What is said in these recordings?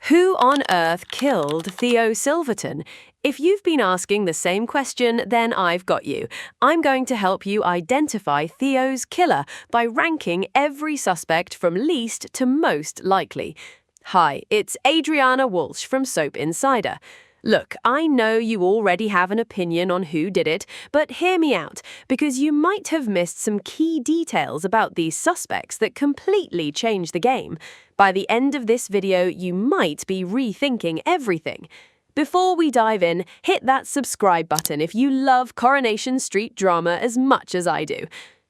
Who on earth killed Theo Silverton? If you've been asking the same question, then I've got you. I'm going to help you identify Theo's killer by ranking every suspect from least to most likely. Hi, it's Adriana Walsh from Soap Insider. Look, I know you already have an opinion on who did it, but hear me out, because you might have missed some key details about these suspects that completely change the game. By the end of this video, you might be rethinking everything. Before we dive in, hit that subscribe button if you love Coronation Street drama as much as I do.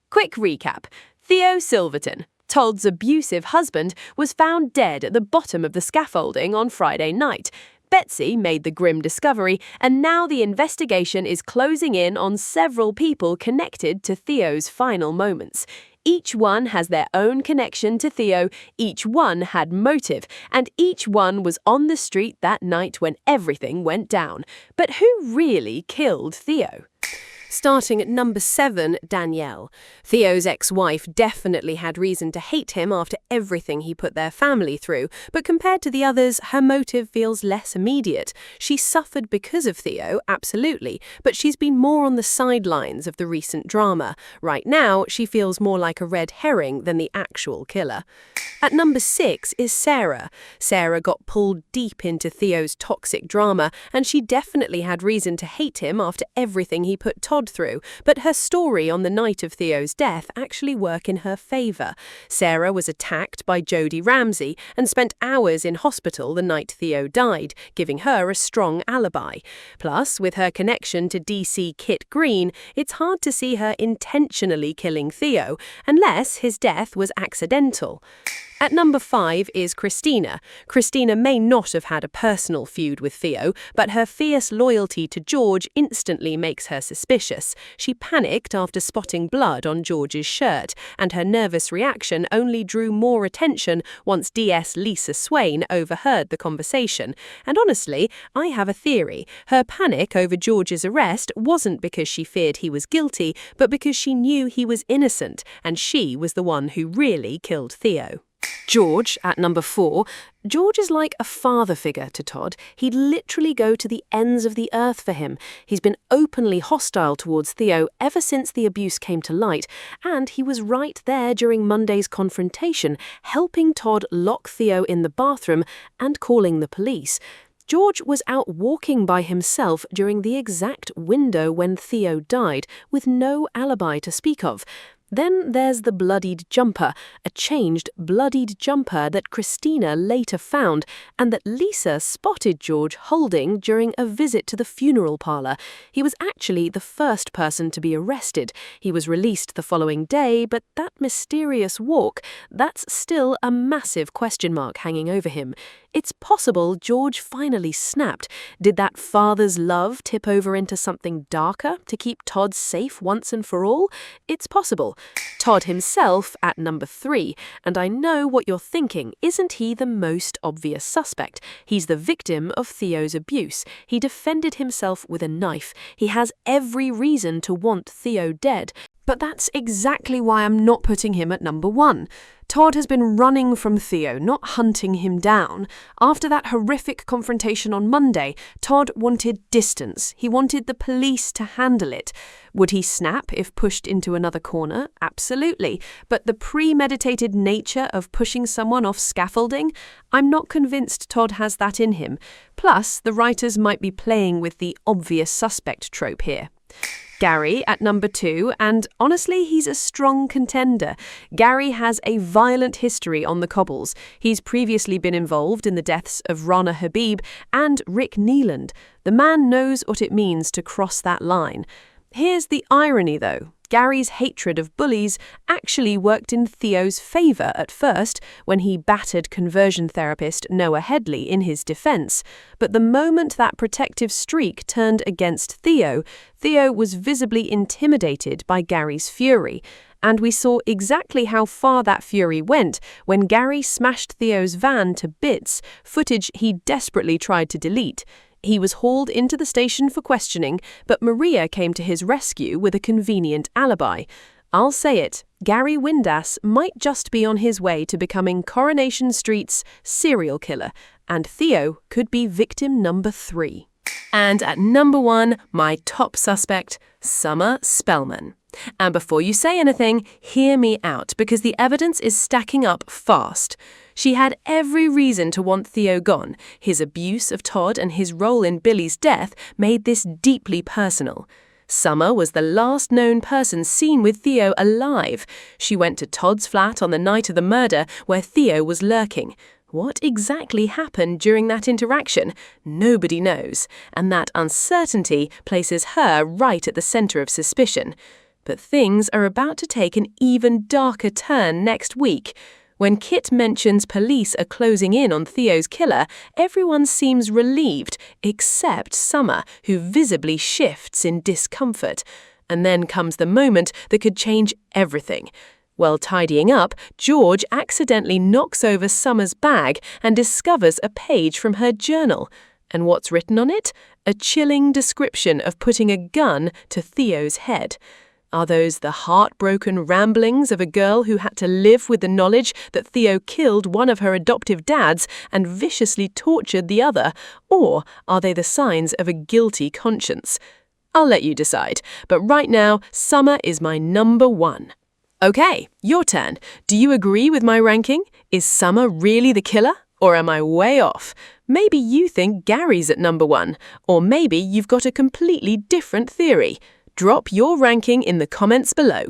Quick recap. Theo Silverton, Todd's abusive husband, was found dead at the bottom of the scaffolding on Friday night. Betsy made the grim discovery, and now the investigation is closing in on several people connected to Theo's final moments. Each one has their own connection to Theo, each one had motive, and each one was on the street that night when everything went down. But who really killed Theo? Starting at number 7, Danielle. Theo's ex-wife definitely had reason to hate him after everything he put their family through, but compared to the others, her motive feels less immediate. She suffered because of Theo, absolutely, but she's been more on the sidelines of the recent drama. Right now, she feels more like a red herring than the actual killer. At number 6 is Sarah. Sarah got pulled deep into Theo's toxic drama, and she definitely had reason to hate him after everything he put Todd through, but her story on the night of Theo's death actually worked in her favour. Sarah was attacked by Jodie Ramsey and spent hours in hospital the night Theo died, giving her a strong alibi. Plus, with her connection to DC Kit Green, it's hard to see her intentionally killing Theo, unless his death was accidental. At number 5 is Christina. Christina may not have had a personal feud with Theo, but her fierce loyalty to George instantly makes her suspicious. She panicked after spotting blood on George's shirt, and her nervous reaction only drew more attention once DS Lisa Swain overheard the conversation. And honestly, I have a theory. Her panic over George's arrest wasn't because she feared he was guilty, but because she knew he was innocent, and she was the one who really killed Theo. George, at number 4. George is like a father figure to Todd. He'd literally go to the ends of the earth for him. He's been openly hostile towards Theo ever since the abuse came to light, and he was right there during Monday's confrontation, helping Todd lock Theo in the bathroom and calling the police. George was out walking by himself during the exact window when Theo died, with no alibi to speak of. Then there's the bloodied jumper, a changed, bloodied jumper that Christina later found and that Lisa spotted George holding during a visit to the funeral parlour. He was actually the first person to be arrested. He was released the following day, but that mysterious walk, that's still a massive question mark hanging over him. It's possible George finally snapped. Did that father's love tip over into something darker to keep Todd safe once and for all? It's possible. Todd himself at number 3, and I know what you're thinking, isn't he the most obvious suspect? He's the victim of Theo's abuse. He defended himself with a knife. He has every reason to want Theo dead. But that's exactly why I'm not putting him at number 1. Todd has been running from Theo, not hunting him down. After that horrific confrontation on Monday, Todd wanted distance. He wanted the police to handle it. Would he snap if pushed into another corner? Absolutely. But the premeditated nature of pushing someone off scaffolding? I'm not convinced Todd has that in him. Plus, the writers might be playing with the obvious suspect trope here. Gary at number 2, and honestly, he's a strong contender. Gary has a violent history on the cobbles. He's previously been involved in the deaths of Rana Habib and Rick Neeland. The man knows what it means to cross that line. Here's the irony, though. Gary's hatred of bullies actually worked in Theo's favour at first when he battered conversion therapist Noah Headley in his defence. But the moment that protective streak turned against Theo, Theo was visibly intimidated by Gary's fury. And we saw exactly how far that fury went when Gary smashed Theo's van to bits, footage he desperately tried to delete. He was hauled into the station for questioning, but Maria came to his rescue with a convenient alibi. I'll say it, Gary Windass might just be on his way to becoming Coronation Street's serial killer, and Theo could be victim number 3. And at number 1, my top suspect, Summer Spellman. And before you say anything, hear me out, because the evidence is stacking up fast. She had every reason to want Theo gone. His abuse of Todd and his role in Billy's death made this deeply personal. Summer was the last known person seen with Theo alive. She went to Todd's flat on the night of the murder, where Theo was lurking. What exactly happened during that interaction? Nobody knows, and that uncertainty places her right at the center of suspicion. But things are about to take an even darker turn next week. When Kit mentions police are closing in on Theo's killer, everyone seems relieved, except Summer, who visibly shifts in discomfort. And then comes the moment that could change everything. While tidying up, George accidentally knocks over Summer's bag and discovers a page from her journal. And what's written on it? A chilling description of putting a gun to Theo's head. Are those the heartbroken ramblings of a girl who had to live with the knowledge that Theo killed one of her adoptive dads and viciously tortured the other? Or are they the signs of a guilty conscience? I'll let you decide, but right now, Summer is my number 1. Okay, your turn. Do you agree with my ranking? Is Summer really the killer? Or am I way off? Maybe you think Gary's at number 1, or maybe you've got a completely different theory. Drop your ranking in the comments below.